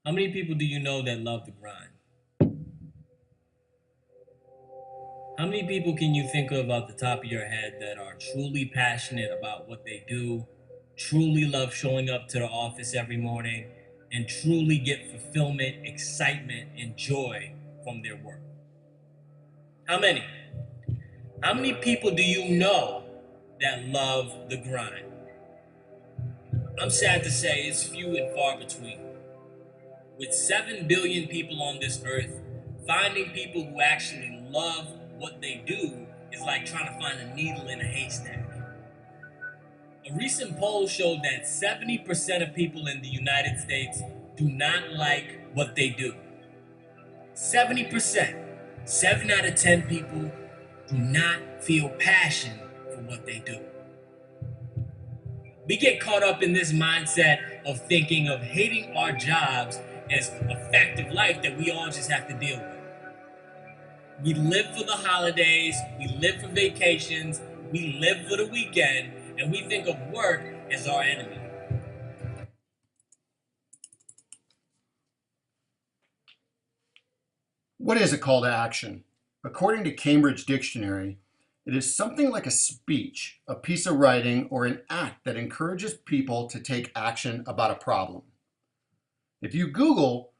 How many people do you know that love the grind? How many people can you think of off the top of your head that are truly passionate about what they do, truly love showing up to the office every morning, and truly get fulfillment, excitement, and joy from their work? How many? How many people do you know that love the grind? I'm sad to say it's few and far between. With 7 billion people on this earth, finding people who actually love what they do is like trying to find a needle in a haystack. A recent poll showed that 70% of people in the United States do not like what they do. 70%. 7 out of 10 people do not feel passion for what they do. We get caught up in this mindset of thinking of hating our jobs as a fact of life that we all just have to deal with. We live for the holidays, we live for vacations, we live for the weekend, and we think of work as our enemy. What is a call to action? According to Cambridge Dictionary, it is something like a speech, a piece of writing, or an act that encourages people to take action about a problem. If you Google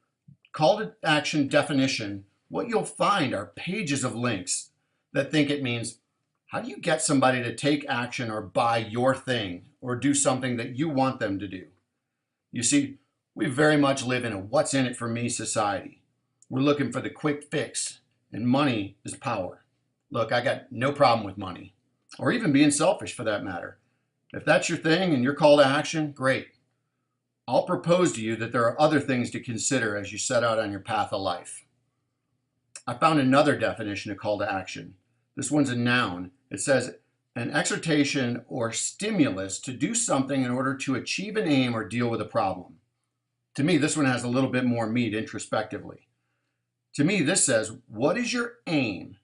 call to action definition, what you'll find are pages of links that think it means, how do you get somebody to take action or buy your thing or do something that you want them to do? You see, we very much live in a what's in it for me society. We're looking for the quick fix, and money is power. Look, I got no problem with money, or even being selfish for that matter. If that's your thing and your call to action, great. I'll propose to you that there are other things to consider as you set out on your path of life. I found another definition of call to action. This one's a noun. It says an exhortation or stimulus to do something in order to achieve an aim or deal with a problem. To me, this one has a little bit more meat introspectively. To me, this says, what is your aim?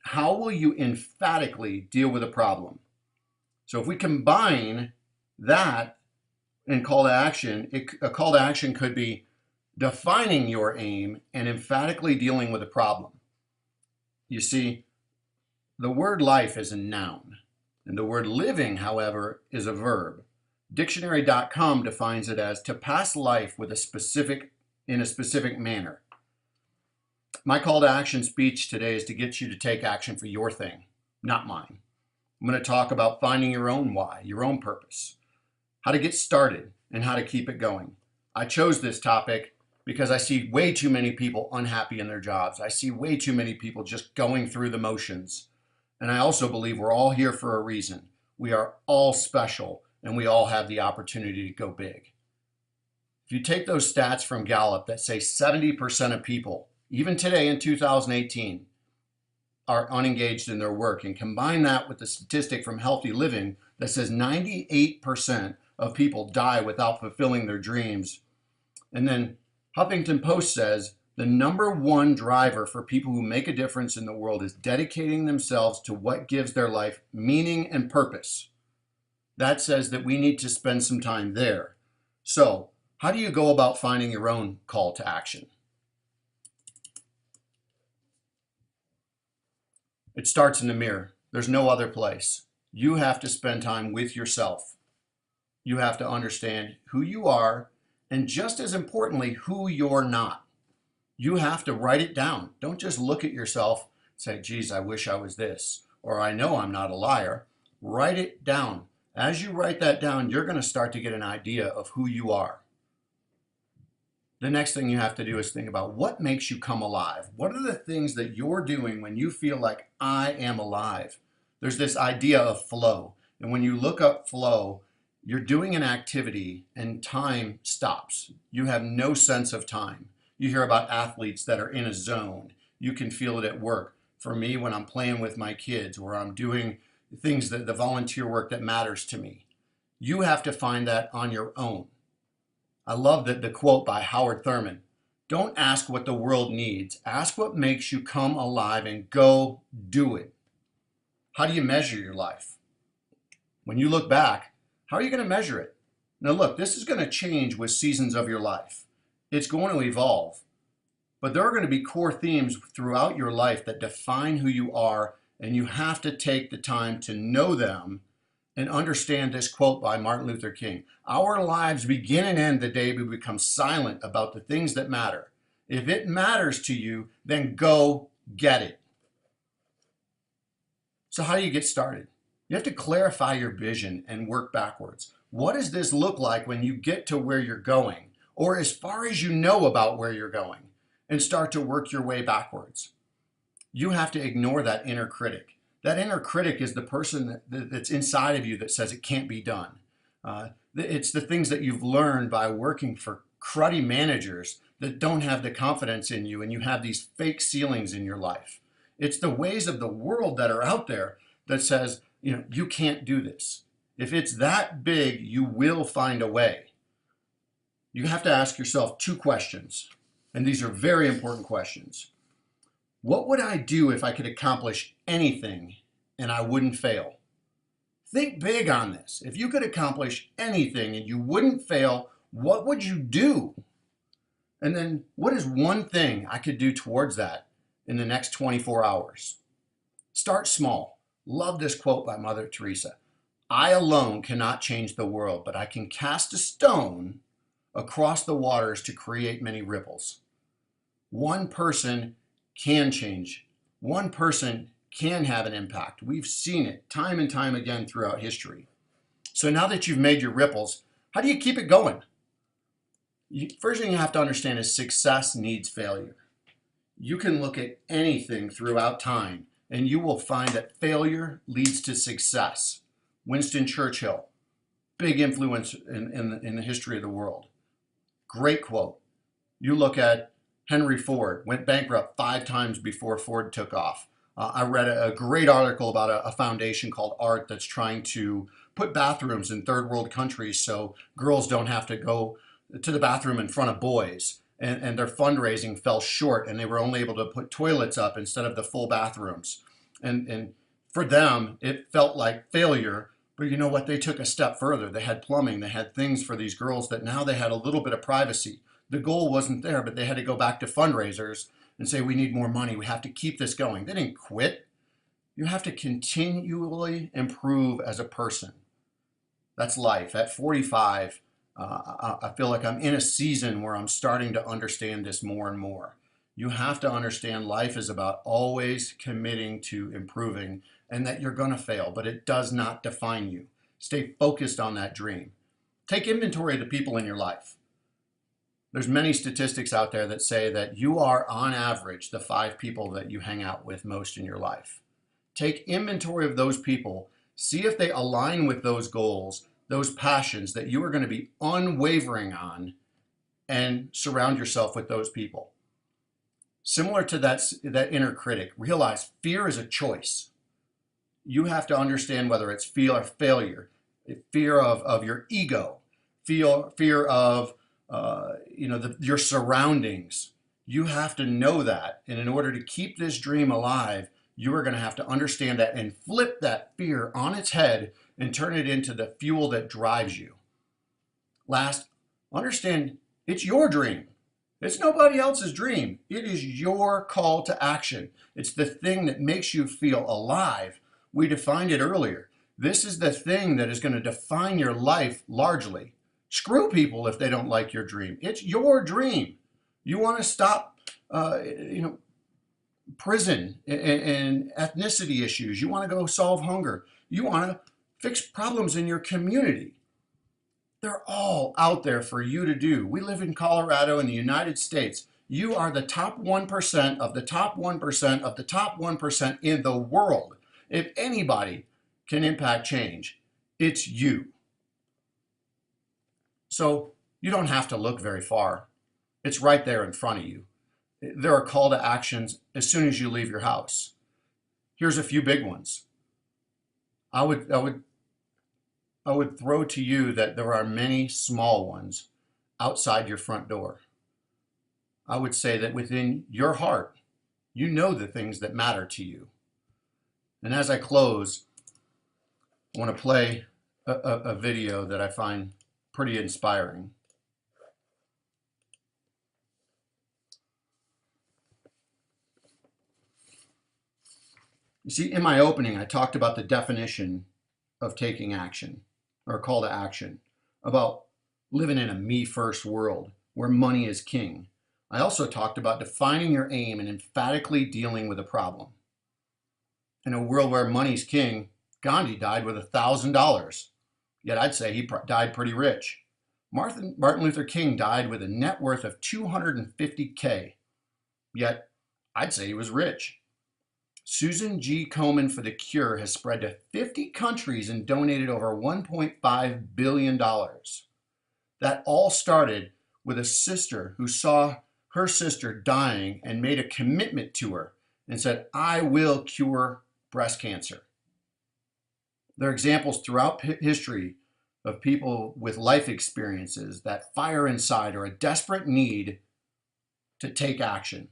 How will you emphatically deal with a problem? So if we combine that and call to action, a call to action could be defining your aim and emphatically dealing with a problem. You see, the word life is a noun, and the word living, however, is a verb. Dictionary.com defines it as to pass life with in a specific manner. My call to action speech today is to get you to take action for your thing, not mine. I'm going to talk about finding your own why, your own purpose, how to get started, and how to keep it going. I chose this topic because I see way too many people unhappy in their jobs. I see way too many people just going through the motions. And I also believe we're all here for a reason. We are all special, and we all have the opportunity to go big. If you take those stats from Gallup that say 70% of people, even today in 2018, are unengaged in their work, and combine that with the statistic from Healthy Living that says 98% of people die without fulfilling their dreams. And then Huffington Post says the number one driver for people who make a difference in the world is dedicating themselves to what gives their life meaning and purpose. That says that we need to spend some time there. So, how do you go about finding your own call to action? It starts in the mirror. There's no other place. You have to spend time with yourself. You have to understand who you are, and just as importantly, who you're not. You have to write it down. Don't just look at yourself and say, geez, I wish I was this, or I know I'm not a liar. Write it down. As you write that down, you're going to start to get an idea of who you are. The next thing you have to do is think about what makes you come alive. What are the things that you're doing when you feel like I am alive? There's this idea of flow. And when you look up flow, you're doing an activity and time stops. You have no sense of time. You hear about athletes that are in a zone. You can feel it at work. For me, when I'm playing with my kids or I'm doing things that the volunteer work that matters to me, you have to find that on your own. I love the quote by Howard Thurman. Don't ask what the world needs. Ask what makes you come alive and go do it. How do you measure your life? When you look back, how are you going to measure it? Now look, this is going to change with seasons of your life. It's going to evolve. But there are going to be core themes throughout your life that define who you are, and you have to take the time to know them and understand this quote by Martin Luther King. Our lives begin and end the day we become silent about the things that matter. If it matters to you, then go get it. So how do you get started? You have to clarify your vision and work backwards. What does this look like when you get to where you're going, or as far as you know about where you're going, and start to work your way backwards? You have to ignore that inner critic. That inner critic is the person that's inside of you that says it can't be done. It's the things that you've learned by working for cruddy managers that don't have the confidence in you, and you have these fake ceilings in your life. It's the ways of the world that are out there that says, you can't do this. If it's that big, you will find a way. You have to ask yourself 2 questions, and these are very important questions. What would I do if I could accomplish anything and I wouldn't fail? Think big on this. If you could accomplish anything and you wouldn't fail, what would you do? And then what is one thing I could do towards that in the next 24 hours? Start small. Love this quote by Mother Teresa. I alone cannot change the world, but I can cast a stone across the waters to create many ripples. One person can change. One person can have an impact. We've seen it time and time again throughout history. So now that you've made your ripples, how do you keep it going? First thing you have to understand is success needs failure. You can look at anything throughout time and you will find that failure leads to success. Winston Churchill, big influence in the history of the world. Great quote. You look at Henry Ford, went bankrupt 5 times before Ford took off. I read a great article about a foundation called ART that's trying to put bathrooms in third world countries so girls don't have to go to the bathroom in front of boys. And their fundraising fell short, and they were only able to put toilets up instead of the full bathrooms. And for them, it felt like failure. But you know what? They took a step further. They had plumbing. They had things for these girls that now they had a little bit of privacy. The goal wasn't there, but they had to go back to fundraisers and say, we need more money. We have to keep this going. They didn't quit. You have to continually improve as a person. That's life. At 45, I feel like I'm in a season where I'm starting to understand this more and more. You have to understand life is about always committing to improving, and that you're going to fail, but it does not define you. Stay focused on that dream. Take inventory of the people in your life. There's many statistics out there that say that you are, on average, the 5 people that you hang out with most in your life. Take inventory of those people. See if they align with those goals, those passions that you are going to be unwavering on, and surround yourself with those people. Similar to that inner critic, realize fear is a choice. You have to understand whether it's fear of failure, fear of your ego, fear of your surroundings. You have to know that, and in order to keep this dream alive, you are going to have to understand that and flip that fear on its head and turn it into the fuel that drives you. Last, understand it's your dream. It's nobody else's dream. It is your call to action. It's the thing that makes you feel alive. We defined it earlier. This is the thing that is going to define your life largely. Screw people if they don't like your dream. It's your dream. You want to stop, prison and ethnicity issues. You want to go solve hunger. You want to fix problems in your community. They're all out there for you to do. We live in Colorado in the United States. You are the top 1% of the top 1% of the top 1% in the world. If anybody can impact change, it's you. So you don't have to look very far. It's right there in front of you. There are call to actions as soon as you leave your house. Here's a few big ones. I would throw to you that there are many small ones outside your front door. I would say that within your heart, you know the things that matter to you. And as I close, I want to play a video that I find pretty inspiring. You see, in my opening, I talked about the definition of taking action or call to action, about living in a me first world where money is king. I also talked about defining your aim and emphatically dealing with a problem. In a world where money's king, Gandhi died with $1,000, yet I'd say he died pretty rich. Martin Luther King died with a net worth of 250K, yet I'd say he was rich. Susan G. Komen for the Cure has spread to 50 countries and donated over $1.5 billion. That all started with a sister who saw her sister dying and made a commitment to her and said, I will cure breast cancer. There are examples throughout history of people with life experiences that fire inside or a desperate need to take action.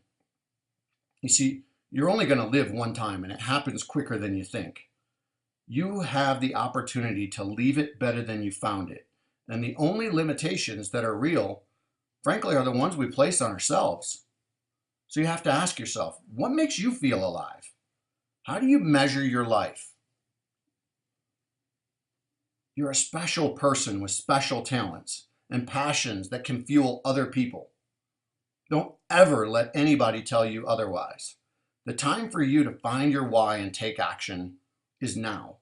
You see, you're only going to live one time, and it happens quicker than you think. You have the opportunity to leave it better than you found it. And the only limitations that are real, frankly, are the ones we place on ourselves. So you have to ask yourself, what makes you feel alive? How do you measure your life? You're a special person with special talents and passions that can fuel other people. Don't ever let anybody tell you otherwise. The time for you to find your why and take action is now.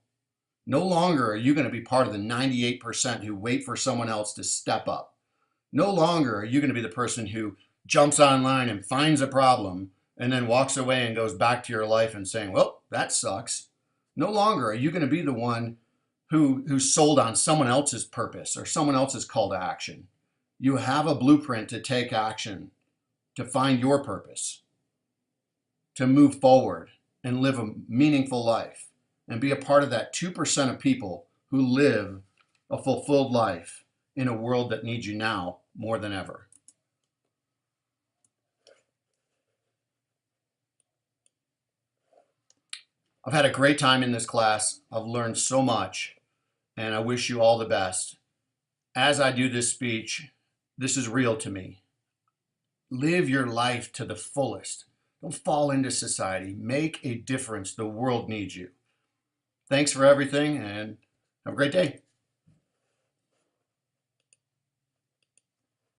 No longer are you going to be part of the 98% who wait for someone else to step up. No longer are you going to be the person who jumps online and finds a problem and then walks away and goes back to your life and saying, well, that sucks. No longer are you going to be the one who's sold on someone else's purpose or someone else's call to action. You have a blueprint to take action, to find your purpose, to move forward and live a meaningful life and be a part of that 2% of people who live a fulfilled life in a world that needs you now more than ever. I've had a great time in this class. I've learned so much, and I wish you all the best. As I do this speech, this is real to me. Live your life to the fullest. Don't fall into society. Make a difference. The world needs you. Thanks for everything, and have a great day.